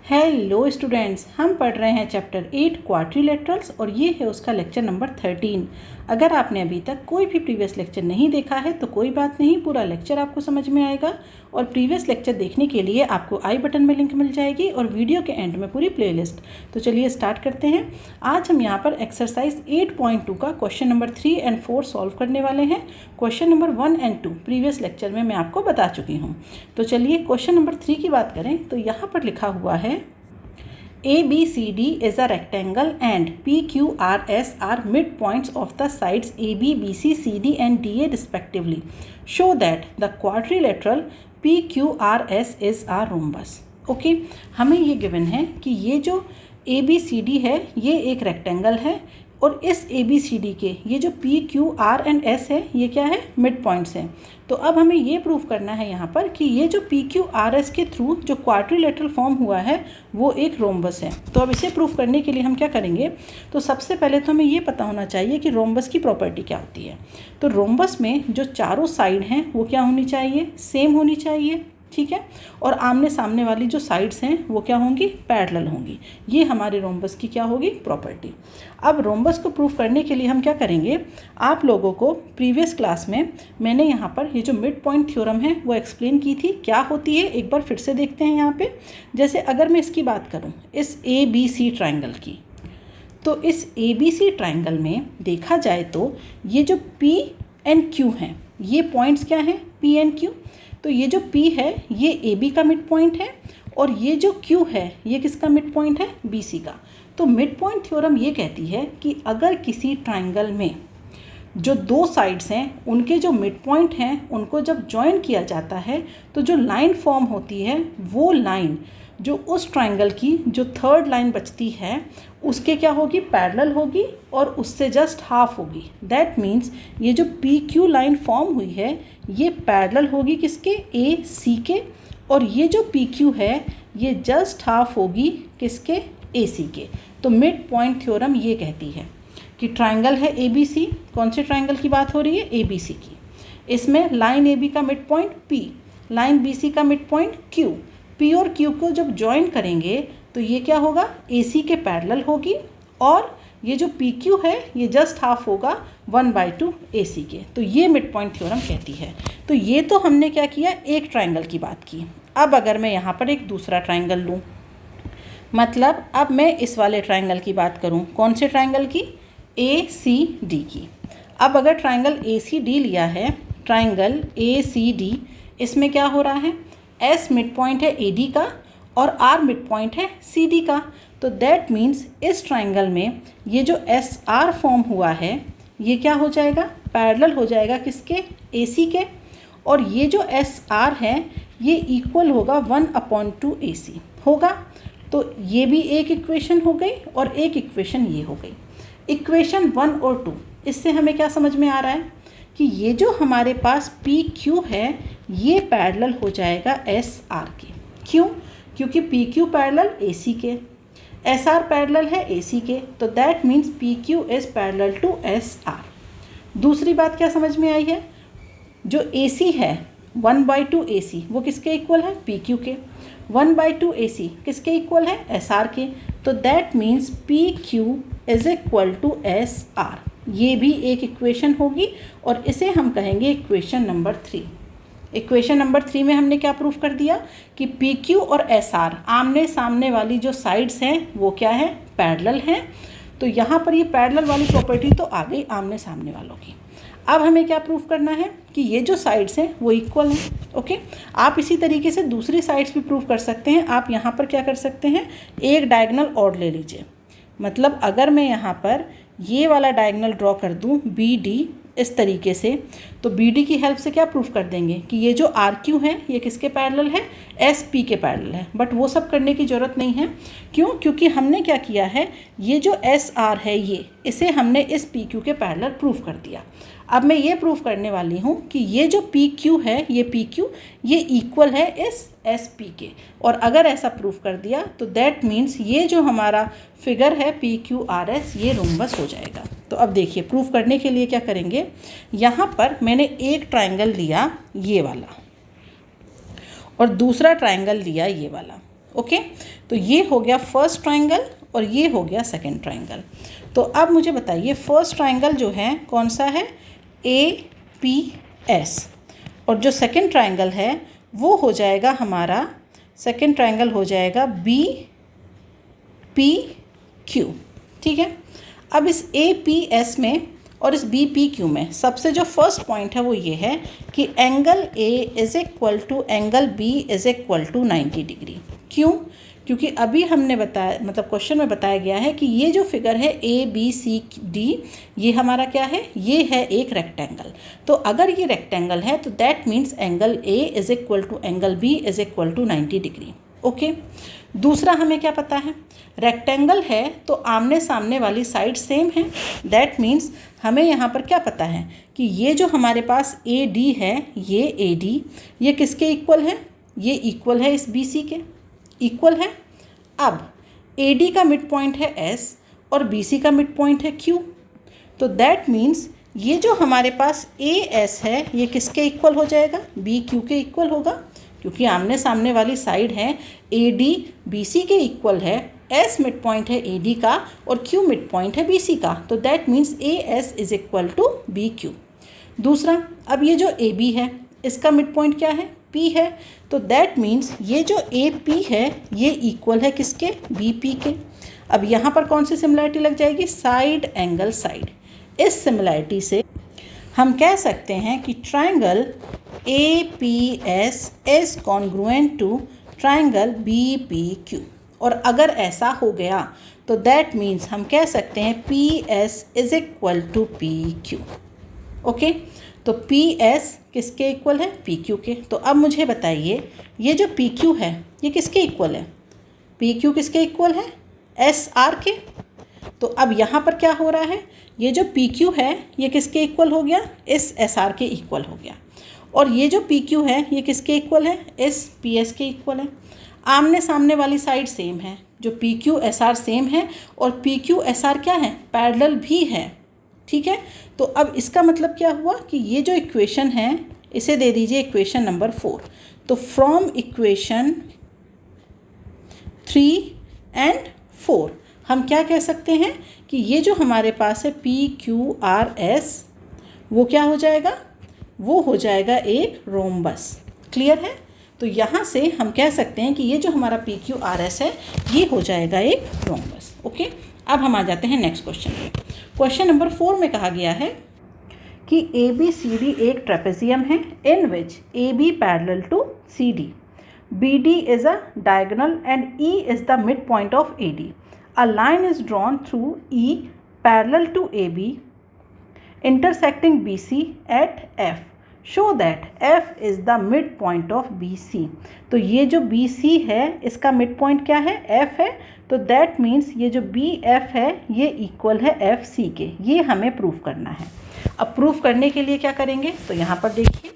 Hello students, हम पढ़ रहे हैं चैप्टर 8 क्वाड्रिलेटरल्स और ये है उसका लेक्चर नंबर 13। अगर आपने अभी तक कोई भी प्रीवियस लेक्चर नहीं देखा है तो कोई बात नहीं, पूरा लेक्चर आपको समझ में आएगा। और प्रीवियस लेक्चर देखने के लिए आपको आई बटन में लिंक मिल जाएगी और वीडियो के एंड में पूरी प्लेलिस्ट। तो चलिए स्टार्ट करते हैं। आज हम यहाँ पर एक्सरसाइज 8.2 का क्वेश्चन नंबर 3 और 4 सॉल्व करने वाले हैं। क्वेश्चन नंबर 1 और 2 प्रीवियस लेक्चर में मैं आपको बता चुकी हूँ। तो चलिए क्वेश्चन नंबर 3 की बात करें तो यहाँ पर लिखा हुआ है ABCD is a rectangle and PQRS are midpoints of the sides AB, BC, CD and DA respectively. Show that the quadrilateral PQRS is a rhombus. Okay, हमें ये गिवन है कि ये जो ABCD है ये एक रेक्टेंगल है और इस ABCD के ये जो PQR एंड S है ये क्या है, मिड पॉइंट्स हैं। तो अब हमें ये प्रूव करना है यहाँ पर कि ये जो PQRS के थ्रू जो क्वाड्रिलेटरल फॉर्म हुआ है वो एक रोम्बस है। तो अब इसे प्रूव करने के लिए हम क्या करेंगे, तो सबसे पहले तो हमें ये पता होना चाहिए कि रोम्बस की प्रॉपर्टी क्या होती है। तो रोम्बस में जो चारों साइड हैं वो क्या होनी चाहिए, सेम होनी चाहिए, ठीक है। और आमने सामने वाली जो साइड्स हैं वो क्या होंगी, पैरेलल होंगी। ये हमारे रोम्बस की क्या होगी, प्रॉपर्टी। अब रोम्बस को प्रूफ करने के लिए हम क्या करेंगे, आप लोगों को प्रीवियस क्लास में मैंने यहाँ पर ये जो मिड पॉइंट थ्योरम है वो एक्सप्लेन की थी, क्या होती है एक बार फिर से देखते हैं यहाँ पे। जैसे अगर मैं इसकी बात करूँ इस ABC ट्राइंगल की, तो इस ABC ट्राइंगल में देखा जाए तो ये जो P एंड Q हैं ये पॉइंट्स क्या हैं, P एंड Q। तो ये जो P है ये AB का मिड पॉइंट है और ये जो Q है ये किसका मिड पॉइंट है, BC का। तो मिड पॉइंट थ्योरम ये कहती है कि अगर किसी ट्राइंगल में जो दो साइड्स हैं उनके जो मिड पॉइंट हैं उनको जब जॉइन किया जाता है तो जो लाइन फॉर्म होती है वो लाइन जो उस ट्राइंगल की जो थर्ड लाइन बचती है उसके क्या होगी, पैरेलल होगी और उससे जस्ट हाफ होगी। दैट मीन्स ये जो PQ लाइन फॉर्म हुई है ये पैरेलल होगी किसके, AC के, और ये जो PQ है ये जस्ट हाफ होगी किसके, AC के। तो मिड पॉइंट थ्योरम ये कहती है कि ट्राइंगल है ABC, कौन से ट्राइंगल की बात हो रही है, ABC की। इसमें लाइन AB का mid point P, line BC का मिड पॉइंट Q। P और Q को जब ज्वाइन करेंगे तो ये क्या होगा, AC के पैरेलल होगी और ये जो PQ है ये जस्ट हाफ होगा 1/2 AC के। तो ये मिड पॉइंट थ्योरम कहती है। तो ये तो हमने क्या किया, एक ट्राइंगल की बात की। अब अगर मैं यहाँ पर एक दूसरा ट्राइंगल लूँ, मतलब अब मैं इस वाले ट्राइंगल की बात करूँ, कौन से ट्राइंगल की, ACD की। अब अगर ट्राइंगल ACD लिया है, ट्राइंगल ACD, इसमें क्या हो रहा है, S मिड पॉइंट है AD का और R मिड पॉइंट है CD का। तो दैट मीन्स इस ट्राइंगल में ये जो SR फॉर्म हुआ है ये क्या हो जाएगा, पैरेलल हो जाएगा किसके, AC के। और ये जो SR है ये इक्वल होगा 1/2 AC होगा। तो ये भी एक इक्वेशन हो गई और एक इक्वेशन ये हो गई। इक्वेशन 1 और 2, इससे हमें क्या समझ में आ रहा है कि ये जो हमारे पास PQ है ये पैरेलल हो जाएगा SR के। क्यों, क्योंकि PQ पैरेलल AC के, SR पैरेलल है AC के। तो that means PQ is parallel to SR। दूसरी बात क्या समझ में आई है, जो AC है 1/2 AC वो किसके इक्वल है, PQ के। 1/2 AC किसके इक्वल है, SR के। तो that means PQ is equal to SR। ये भी एक इक्वेशन होगी और इसे हम कहेंगे इक्वेशन नंबर 3। इक्वेशन नंबर 3 में हमने क्या प्रूफ कर दिया कि PQ और SR आमने सामने वाली जो साइड्स हैं वो क्या है, पैरेलल हैं। तो यहाँ पर ये पैरेलल वाली प्रॉपर्टी तो आ गई आमने सामने वालों की। अब हमें क्या प्रूफ करना है कि ये जो साइड्स हैं वो इक्वल हैं। ओके, आप इसी तरीके से दूसरी साइड्स भी प्रूफ कर सकते हैं। आप यहाँ पर क्या कर सकते हैं, एक डायगोनल और ले लीजिए। मतलब अगर मैं यहाँ पर ये वाला डायगोनल ड्रॉ कर दूँ BD इस तरीके से, तो BD की हेल्प से क्या प्रूफ कर देंगे कि ये जो RQ है ये किसके पैरेलल है, SP के पैरेलल है। बट वो सब करने की ज़रूरत नहीं है। क्यों, क्योंकि हमने क्या किया है, ये जो SR है ये इसे हमने इस PQ के पैरेलल प्रूफ कर दिया। अब मैं ये प्रूफ करने वाली हूँ कि ये जो PQ है ये PQ ये इक्वल है इस SP के। और अगर ऐसा प्रूफ कर दिया तो दैट मीन्स ये जो हमारा फिगर है PQRS ये रोम्बस हो जाएगा। तो अब देखिए प्रूफ करने के लिए क्या करेंगे, यहाँ पर मैंने एक ट्राइंगल लिया ये वाला और दूसरा ट्राइंगल लिया ये वाला। ओके, तो ये हो गया फर्स्ट ट्राइंगल और ये हो गया सेकंड ट्राइंगल। तो अब मुझे बताइए फर्स्ट ट्राइंगल जो है कौन सा है, APS, और जो सेकंड ट्राइंगल है वो हो जाएगा हमारा, सेकंड ट्राइंगल हो जाएगा BPQ। ठीक है, अब इस APS में और इस BPQ में सबसे जो फर्स्ट पॉइंट है वो ये है कि angle A is equal to angle B is equal to 90 degree. क्यों? क्योंकि अभी हमने बताया, मतलब क्वेश्चन में बताया गया है कि ये जो फिगर है ABCD, ये हमारा क्या है, ये है एक रेक्टेंगल। तो अगर ये रेक्टेंगल है तो that means angle A is equal to angle B is equal to 90 degree. Okay, दूसरा हमें क्या पता है, रेक्टेंगल है तो आमने सामने वाली साइड सेम है। दैट मीन्स हमें यहाँ पर क्या पता है कि ये जो हमारे पास AD है, ये AD ये किसके इक्वल है, ये इक्वल है इस BC के, इक्वल है। अब AD का मिड पॉइंट है S और BC का मिड पॉइंट है Q, तो दैट मीन्स ये जो हमारे पास AS है ये किसके इक्वल हो जाएगा, BQ के इक्वल होगा, क्योंकि आमने सामने वाली साइड है AD BC के इक्वल है, S मिड पॉइंट है AD का और Q मिड पॉइंट है BC का, तो that means AS is equal to BQ। दूसरा, अब ये जो AB है इसका मिड पॉइंट क्या है, P है, तो दैट मीन्स ये जो AP है ये इक्वल है किसके, BP के। अब यहाँ पर कौन सी सिमिलरिटी लग जाएगी, साइड एंगल साइड। इस सिमिलरिटी से हम कह सकते हैं कि triangle APS is congruent to triangle BPQ, और अगर ऐसा हो गया तो दैट मीन्स हम कह सकते हैं PS is equal to PQ। Okay, तो PS किसके इक्वल है, PQ के। तो अब मुझे बताइए ये जो PQ है ये किसके इक्वल है, PQ किसके इक्वल है, SR के। तो अब यहाँ पर क्या हो रहा है, ये जो PQ है ये किसके इक्वल हो गया, इस SR के इक्वल हो गया, और ये जो PQ है ये किसके इक्वल है, इस PS के इक्वल है। आमने सामने वाली साइड सेम है, जो PQ SR सेम है और PQ SR क्या है, पैरेलल भी है। ठीक है, तो अब इसका मतलब क्या हुआ कि ये जो इक्वेशन है इसे दे दीजिए इक्वेशन नंबर 4। तो फ्रॉम इक्वेशन 3 एंड 4 हम क्या कह सकते हैं कि ये जो हमारे पास है PQRS वो क्या हो जाएगा, वो हो जाएगा एक रोम्बस। क्लियर है, तो यहाँ से हम कह सकते हैं कि ये जो हमारा PQRS है ये हो जाएगा एक रोम्बस। ओके, अब हम आ जाते हैं नेक्स्ट क्वेश्चन पे। क्वेश्चन नंबर 4 में कहा गया है कि ABCD एक ट्रेपेजियम है in which AB parallel to CD, BD is a diagonal and E is the midpoint of AD. A line is drawn through E parallel to AB intersecting BC at F. Show that F is the midpoint of BC. तो ये जो BC है इसका midpoint क्या है, F है, तो that means ये जो BF है ये इक्वल है FC के। ये हमें प्रूफ करना है। अब प्रूफ करने के लिए क्या करेंगे, तो यहाँ पर देखिए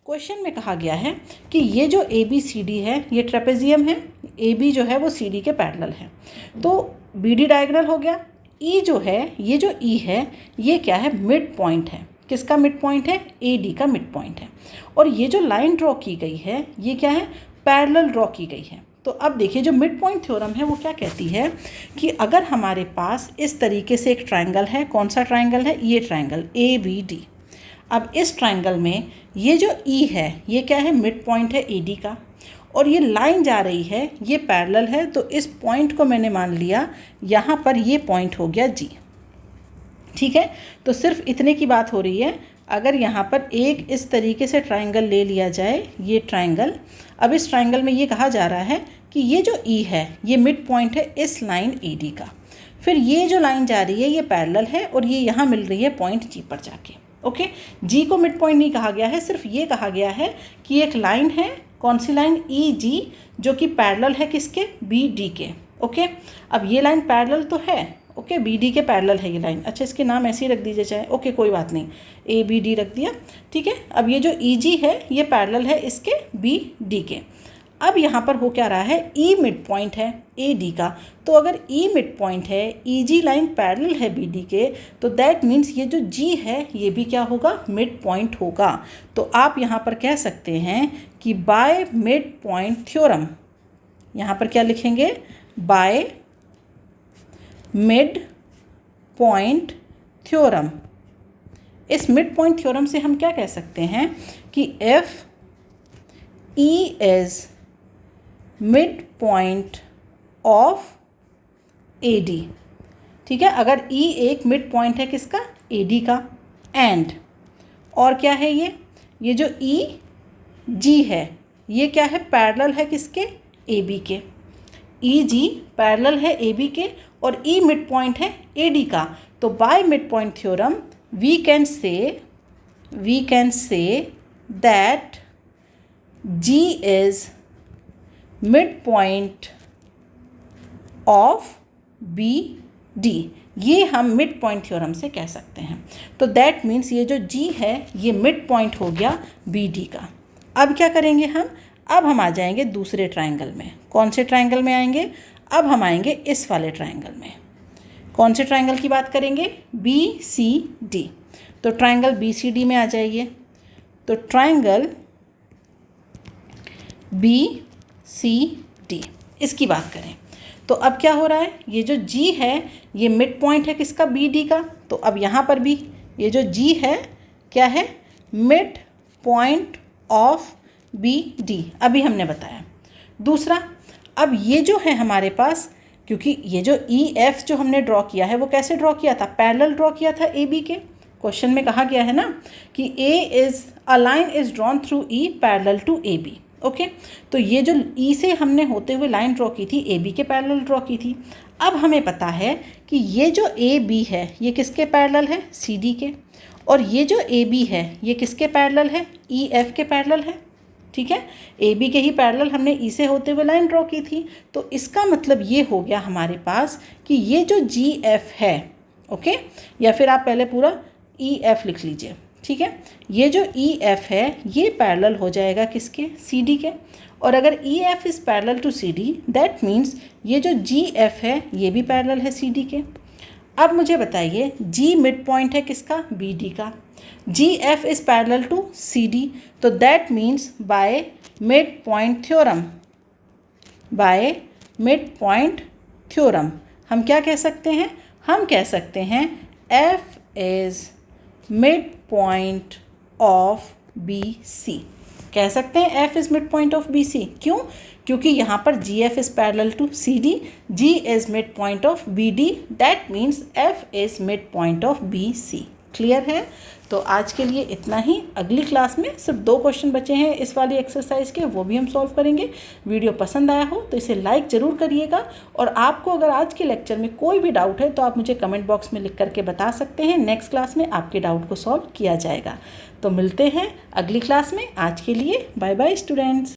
क्वेश्चन में कहा गया है कि ये जो ABCD है ये ट्रेपेजियम है, AB जो है वो CD के पैरेलल है, तो BD डायगोनल हो गया। E जो है, ये जो E है ये क्या है, मिड पॉइंट है। किसका मिड पॉइंट है, AD का मिड पॉइंट है। और ये जो लाइन ड्रॉ की गई है ये क्या है, पैरेलल ड्रॉ की गई है। तो अब देखिए जो मिड पॉइंट थ्योरम है वो क्या कहती है कि अगर हमारे पास इस तरीके से एक ट्राइंगल है, कौन सा ट्राइंगल है, ये ट्राइंगल ABD। अब इस ट्राइंगल में ये जो E है ये क्या है, मिड पॉइंट है AD का, और ये लाइन जा रही है ये पैरेलल है, तो इस पॉइंट को मैंने मान लिया यहाँ पर ये पॉइंट हो गया G। ठीक है, तो सिर्फ इतने की बात हो रही है। अगर यहाँ पर एक इस तरीके से ट्राइंगल ले लिया जाए, ये ट्राइंगल, अब इस ट्राइंगल में ये कहा जा रहा है कि ये जो E है ये मिड पॉइंट है इस लाइन AD का, फिर ये जो लाइन जा रही है ये पैरेलल है और ये यहाँ मिल रही है पॉइंट G पर जाके। ओके, G को मिड पॉइंट नहीं कहा गया है, सिर्फ ये कहा गया है कि एक लाइन है, कौन सी लाइन, EG, जो कि पैरेलल है किसके, BD के। ओके, अब ये लाइन पैरेलल तो है, ओके, BD के पैरेलल है ये लाइन। अच्छा, इसके नाम ऐसे ही रख दीजिए चाहे, ओके कोई बात नहीं, ABD रख दिया। ठीक है, अब ये जो EG है ये पैरेलल है इसके BD के। अब यहाँ पर हो क्या रहा है, E मिड पॉइंट है AD का, तो अगर E मिड पॉइंट है, EG लाइन पैरेलल है BD के, तो दैट मीन्स ये जो G है ये भी क्या होगा, मिड पॉइंट होगा। तो आप यहाँ पर कह सकते हैं कि बाय मिड पॉइंट थ्योरम यहाँ पर क्या लिखेंगे, बाय मिड पॉइंट थ्योरम। इस मिड पॉइंट थ्योरम से हम क्या कह सकते हैं कि if E is mid point of AD, ठीक है, अगर E एक मिड पॉइंट है किसका, AD का, एंड और क्या है ये जो EG है ये क्या है, पैरेलल है किसके, AB के। EG पैरेलल है AB के और E मिड पॉइंट है AD का। तो by mid point theorem we can say that G is mid point of BD। ये हम मिड पॉइंट थ्योरम से कह सकते हैं। तो दैट मीन्स ये जो G है ये मिड पॉइंट हो गया BD का। अब क्या करेंगे अब हम आ जाएंगे दूसरे ट्रायंगल में। कौन से ट्रायंगल में आएंगे, अब हम आएंगे इस वाले ट्रायंगल में। कौन से ट्रायंगल की बात करेंगे, BCD। तो ट्रायंगल BCD में आ जाइए। तो ट्रायंगल BCD इसकी बात करें तो अब क्या हो रहा है, ये जो G है ये मिड पॉइंट है किसका, BD का। तो अब यहाँ पर भी ये जो G है क्या है, मिड पॉइंट ऑफ BD, अभी हमने बताया। दूसरा, अब ये जो है हमारे पास, क्योंकि ये जो EF जो हमने ड्रॉ किया है वो कैसे ड्रॉ किया था, पैरेलल ड्रॉ किया था AB के। क्वेश्चन में कहा गया है ना कि a line is drawn through E parallel to AB। Okay, तो ये जो E से हमने होते हुए लाइन ड्रॉ की थी AB के पैरेलल ड्रॉ की थी। अब हमें पता है कि ये जो AB है ये किसके पैरेलल है, CD के, और ये जो AB है ये किसके पैरेलल है, EF के पैरेलल है। ठीक है, AB के ही पैरेलल हमने E से होते हुए लाइन ड्रॉ की थी। तो इसका मतलब ये हो गया हमारे पास कि ये जो GF है, ओके, या फिर आप पहले पूरा EF लिख लीजिए। ठीक है, ये जो EF है ये पैरेलल हो जाएगा किसके, CD के। और अगर EF is parallel to CD that means ये जो GF है ये भी पैरेलल है CD के। अब मुझे बताइए G मिड पॉइंट है किसका, BD का। GF is parallel to CD, तो that means by mid point theorem हम क्या कह सकते हैं, हम कह सकते हैं F is mid point of BC। कह सकते हैं F is mid point of BC। क्यों, क्योंकि यहाँ पर GF is parallel to CD, G is mid point of BD, that means F is mid point of BC। Clear है। तो आज के लिए इतना ही। अगली क्लास में सिर्फ 2 क्वेश्चन बचे हैं इस वाली एक्सरसाइज के, वो भी हम सॉल्व करेंगे। वीडियो पसंद आया हो तो इसे लाइक ज़रूर करिएगा, और आपको अगर आज के लेक्चर में कोई भी डाउट है तो आप मुझे कमेंट बॉक्स में लिख करके बता सकते हैं। नेक्स्ट क्लास में आपके डाउट को सॉल्व किया जाएगा। तो मिलते हैं अगली क्लास में। आज के लिए बाय बाय स्टूडेंट्स।